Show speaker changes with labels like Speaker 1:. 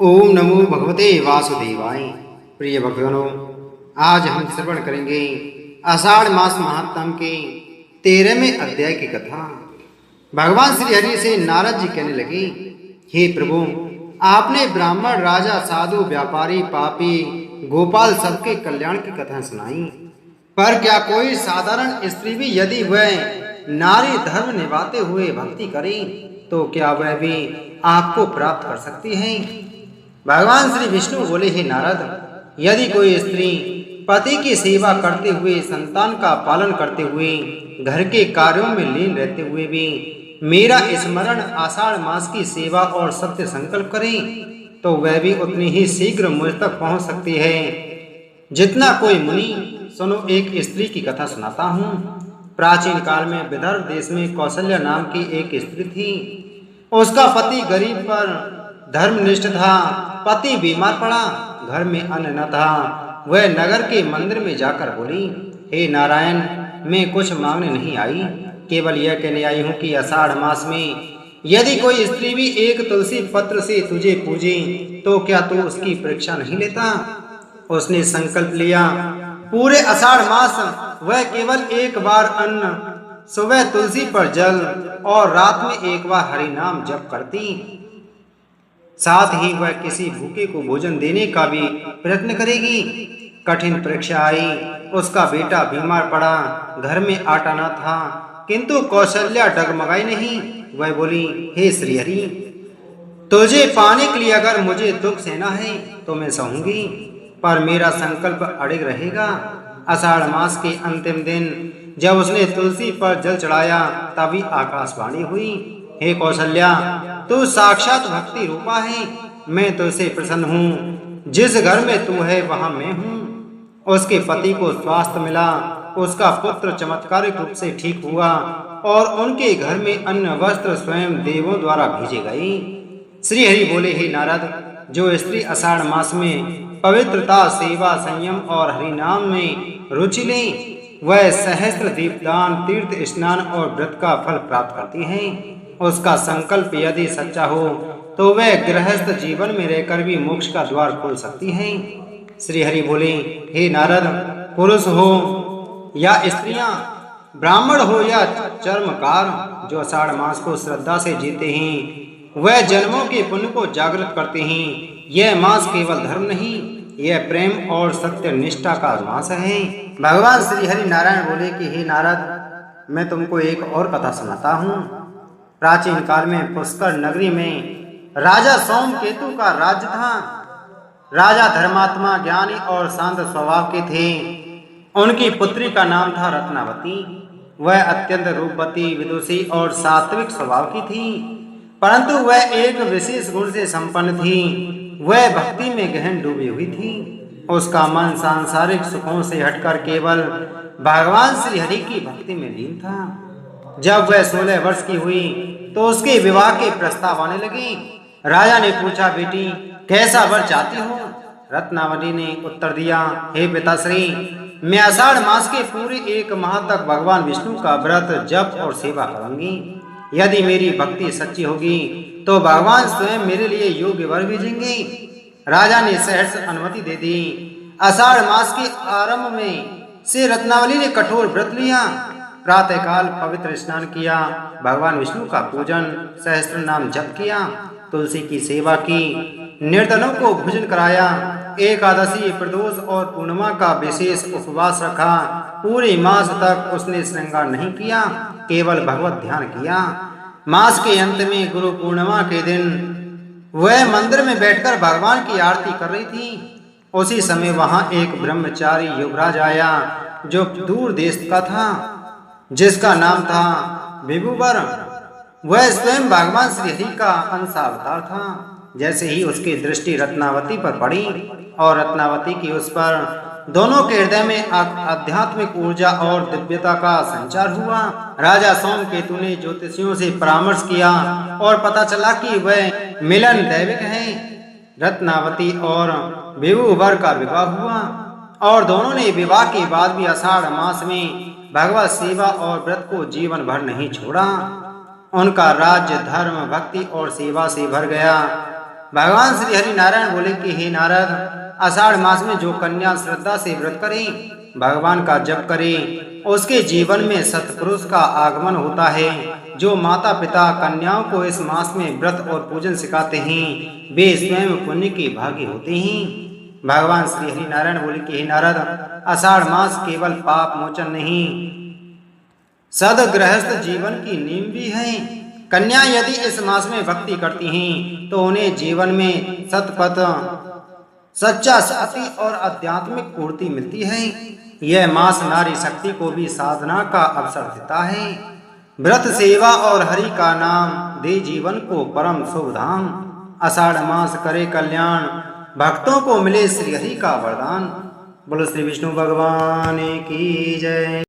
Speaker 1: ओम नमो भगवते वासुदेवाय। प्रिय भक्तों, आज हम श्रवण करेंगे आषाढ़ मास महात्म के 13वें अध्याय की कथा। भगवान श्री हरि से नारद जी कहने लगे, हे प्रभु, आपने ब्राह्मण, राजा, साधु, व्यापारी, पापी, गोपाल सबके कल्याण की कथा सुनाई, पर क्या कोई साधारण स्त्री भी यदि वह नारी धर्म निभाते हुए भक्ति करे तो क्या वह भी आपको प्राप्त कर सकती है? भगवान श्री विष्णु बोले, हे नारद, यदि कोई स्त्री पति की सेवा करते हुए, संतान का पालन करते हुए, घर के कार्यों में लीन रहते हुए भी मेरा स्मरण, आषाढ़ मास की सेवा और सत्य संकल्प करे तो वह भी उतनी ही शीघ्र मुझ तक पहुंच सकती है जितना कोई मुनि। सुनो, एक स्त्री की कथा सुनाता हूँ। प्राचीन काल में विदर्भ देश में कौशल्या नाम की एक स्त्री थी। उसका पति गरीब पर धर्मनिष्ठ था। पति बीमार पड़ा, घर में अन्न न था। वह नगर के मंदिर में जाकर बोली, हे नारायण, मैं कुछ मांगने नहीं आई, केवल यह कहने आई हूँ कि आषाढ़ मास में यदि कोई स्त्री भी एक तुलसी पत्र से तुझे पूजे तो क्या तू उसकी परीक्षा नहीं लेता? उसने संकल्प लिया, पूरे आषाढ़ मास वह केवल एक बार अन्न, सुबह तुलसी पर जल और रात में एक बार हरि नाम जप करती। साथ ही वह किसी भूखे को भोजन देने का भी प्रयत्न करेगी। कठिन परीक्षा आई। उसका बेटा बीमार पड़ा, घर में आटा न था, किंतु कौशल्या डगमगाई नहीं। वह बोली, हे श्री हरि, तुझे पाने के लिए अगर मुझे दुख सहना है तो मैं सहूंगी, पर मेरा संकल्प अड़िग रहेगा। आषाढ़ मास के अंतिम दिन जब उसने तुलसी पर जल चढ़ाया तभी आकाशवाणी हुई, हे कौशल्या, तू साक्षात भक्ति रूपा है। मैं तुझसे प्रसन्न हूँ। जिस घर में तू है वहां मैं हूँ। उसके पति को स्वास्थ्य मिला। उसका पुत्र चमत्कारिक रूप से ठीक हुआ और उनके घर में अन्न वस्त्र स्वयं देवों द्वारा भेजे गए। श्री हरि बोले, हे नारद, जो स्त्री आषाढ़ मास में पवित्रता, सेवा, संयम और हरि नाम में रुचि ले वह सहस्त्र दीपदान, तीर्थ स्नान और व्रत का फल प्राप्त करती है। उसका संकल्प यदि सच्चा हो तो वह गृहस्थ जीवन में रहकर भी मोक्ष का द्वार खोल सकती है। श्री हरि बोले, हे नारद, पुरुष हो या स्त्रियां, ब्राह्मण हो या चर्मकार, जो आषाढ़ मास को श्रद्धा से जीते हैं वह जन्मों के पुण्य को जागृत करते हैं। यह मास केवल धर्म नहीं, यह प्रेम और सत्य निष्ठा का मास है। भगवान श्री हरि नारायण बोले कि हे नारद, मैं तुमको एक और कथा सुनाता हूँ। प्राचीन काल में पुष्कर नगरी में राजा सोमकेतु का राज्य था। राजा धर्मात्मा, ज्ञानी और शांत स्वभाव के थे। उनकी पुत्री का नाम था रत्नावती। वह अत्यंत रूपवती, विदुषी और सात्विक स्वभाव की थी, परंतु वह एक विशेष गुण से संपन्न थी। वह भक्ति में गहन डूबी हुई थी। उसका मन सांसारिक सुखों से हटकर केवल भगवान श्री हरि की भक्ति में लीन था। जब वह 16 वर्ष की हुई तो उसके विवाह के प्रस्ताव आने लगे। राजा ने पूछा, बेटी, कैसा वर चाहती हो? रत्नावती ने उत्तर दिया, हे पिताश्री, मैं आषाढ़ मास के पूरे 1 माह तक भगवान विष्णु का व्रत, जप और सेवा करूंगी। यदि मेरी भक्ति सच्ची होगी तो भगवान स्वयं मेरे लिए योग्य वर भेजेंगे। राजा ने सहर्ष अनुमति दे दी। आषाढ़ मास के आरंभ में से रत्नावली ने कठोर व्रत लिया। प्रातःकाल पवित्र स्नान किया, भगवान विष्णु का पूजन, सहस्त्र नाम जप किया, तुलसी की सेवा की, निर्धनों को भोजन कराया, एकादशी, प्रदोष और पूर्णिमा का विशेष उपवास रखा। पूरे मास तक उसने श्रृंगार नहीं किया, केवल भगवत ध्यान किया। मास के अंत में गुरु पूर्णिमा के दिन वह मंदिर में बैठकर भगवान की आरती कर रही थी। उसी समय वहां एक ब्रह्मचारी युवराज आया जो दूर देश का था, जिसका नाम था विभुवर। वह स्वयं भगवान श्री हरि का अंशावतार था। जैसे ही उसकी दृष्टि रत्नावती पर पड़ी और रत्नावती की उस पर, दोनों के हृदय में आध्यात्मिक ऊर्जा और दिव्यता का संचार हुआ। राजा सोमकेतु ने ज्योतिषियों से परामर्श किया और पता चला कि वह मिलन दैविक है। रत्नावती और विभुवर का विवाह हुआ और दोनों ने विवाह के बाद भी आषाढ़ मास में भगवत सेवा और व्रत को जीवन भर नहीं छोड़ा। उनका राज्य धर्म, भक्ति और सेवा से भर गया। भगवान श्री हरि नारायण बोले कि हे नारद, आषाढ़ मास में जो कन्या श्रद्धा से व्रत करे, भगवान का जप करे, उसके जीवन में सत्पुरुष का आगमन होता है। जो माता पिता कन्याओं को इस मास में व्रत और पूजन सिखाते हैं, वे स्वयं पुण्य के भागी होते हैं। भगवान श्री हरि नारायण बोले कि हे नारद, आषाढ़ मास केवल पाप मोचन नहीं, सदगृहस्थ जीवन की नींव भी है। कन्या यदि इस मास में भक्ति करती हैं तो उन्हें जीवन में सतपथ, सच्चा साथी और आध्यात्मिक पूर्ति मिलती है। यह मास नारी शक्ति को भी साधना का अवसर देता है। व्रत सेवा और हरि का नाम दे जीवन को परम शुभ धाम। आषाढ़ मास करे कल्याण, भक्तों को मिले श्री हरि का वरदान। बोलो श्री विष्णु भगवान की जय।